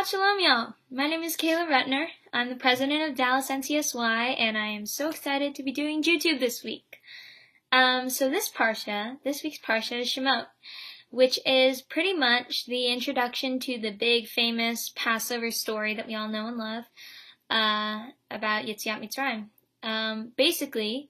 Shabbat Shalom, y'all! My name is Kayla Rutner. I'm the president of Dallas NCSY, and I am so excited to be doing YouTube this week. So this week's Parsha is Shemos, which is pretty much the introduction to the big, famous Passover story that we all know and love, about Yetziat Mitzrayim. Basically,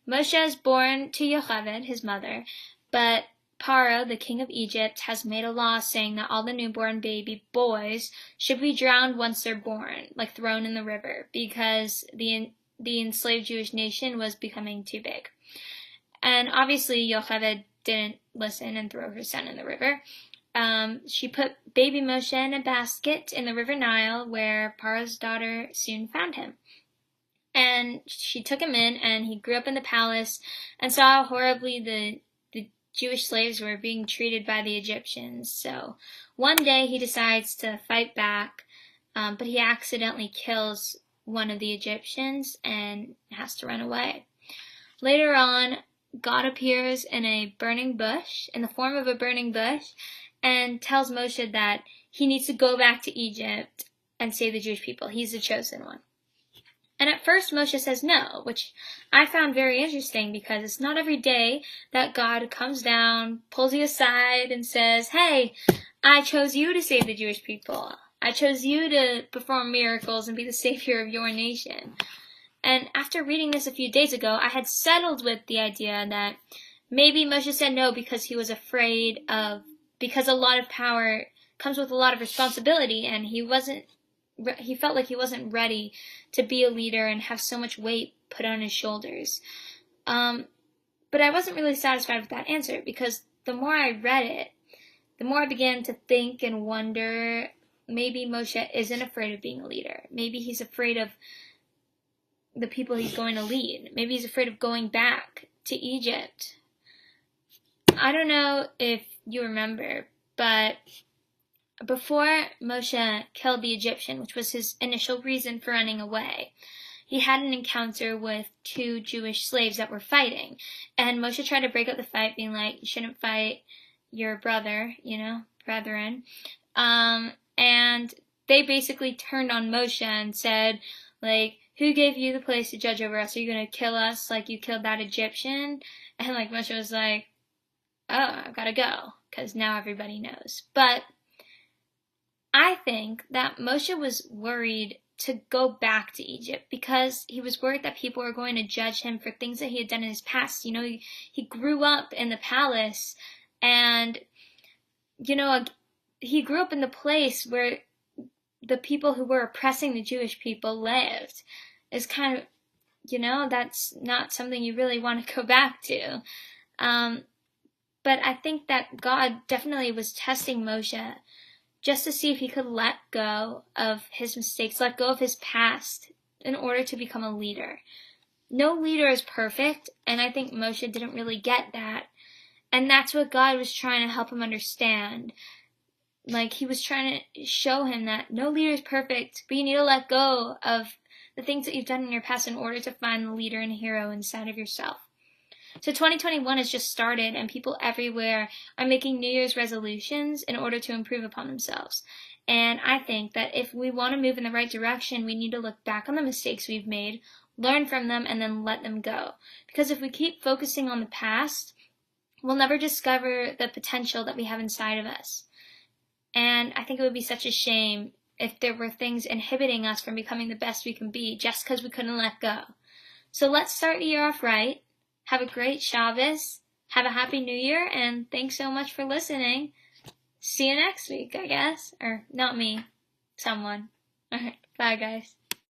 Moshe is born to Yocheved, his mother, but Paro, the king of Egypt, has made a law saying that all the newborn baby boys should be drowned once they're born, like thrown in the river, because the enslaved Jewish nation was becoming too big. And obviously, Yocheved didn't listen and throw her son in the river. She put baby Moshe in a basket in the river Nile, where Paro's daughter soon found him. And she took him in, and he grew up in the palace and saw how horribly the Jewish slaves were being treated by the Egyptians. So one day he decides to fight back, but he accidentally kills one of the Egyptians and has to run away. Later on, God appears in a burning bush, in the form of a burning bush, and tells Moshe that he needs to go back to Egypt and save the Jewish people. He's the chosen one. And at first Moshe says no, which I found very interesting because it's not every day that God comes down, pulls you aside, and says, hey, I chose you to save the Jewish people. I chose you to perform miracles and be the savior of your nation. And after reading this a few days ago, I had settled with the idea that maybe Moshe said no because he was afraid of, because a lot of power comes with a lot of responsibility, and he felt like he wasn't ready to be a leader and have so much weight put on his shoulders. But I wasn't really satisfied with that answer, because the more I read it, the more I began to think and wonder, maybe Moshe isn't afraid of being a leader. Maybe he's afraid of the people he's going to lead. Maybe he's afraid of going back to Egypt. I don't know if you remember, but before Moshe killed the Egyptian, which was his initial reason for running away, he had an encounter with two Jewish slaves that were fighting. And Moshe tried to break up the fight, being like, you shouldn't fight your brother, brethren. And they basically turned on Moshe and said, like, who gave you the place to judge over us? Are you going to kill us like you killed that Egyptian? And Moshe was like, oh, I've got to go, because now everybody knows. But I think that Moshe was worried to go back to Egypt because he was worried that people were going to judge him for things that he had done in his past. He grew up in the palace, and, he grew up in the place where the people who were oppressing the Jewish people lived. It's kind of, that's not something you really want to go back to. But I think that God definitely was testing Moshe just to see if he could let go of his mistakes, let go of his past in order to become a leader. No leader is perfect, and I think Moshe didn't really get that. And that's what God was trying to help him understand. He was trying to show him that no leader is perfect, but you need to let go of the things that you've done in your past in order to find the leader and hero inside of yourself. So 2021 has just started, and people everywhere are making New Year's resolutions in order to improve upon themselves. And I think that if we want to move in the right direction, we need to look back on the mistakes we've made, learn from them, and then let them go. Because if we keep focusing on the past, we'll never discover the potential that we have inside of us. And I think it would be such a shame if there were things inhibiting us from becoming the best we can be just because we couldn't let go. So let's start the year off right. Have a great Shabbos. Have a happy New Year, and thanks so much for listening. See you next week, I guess. Or not me. Someone. Alright, bye guys.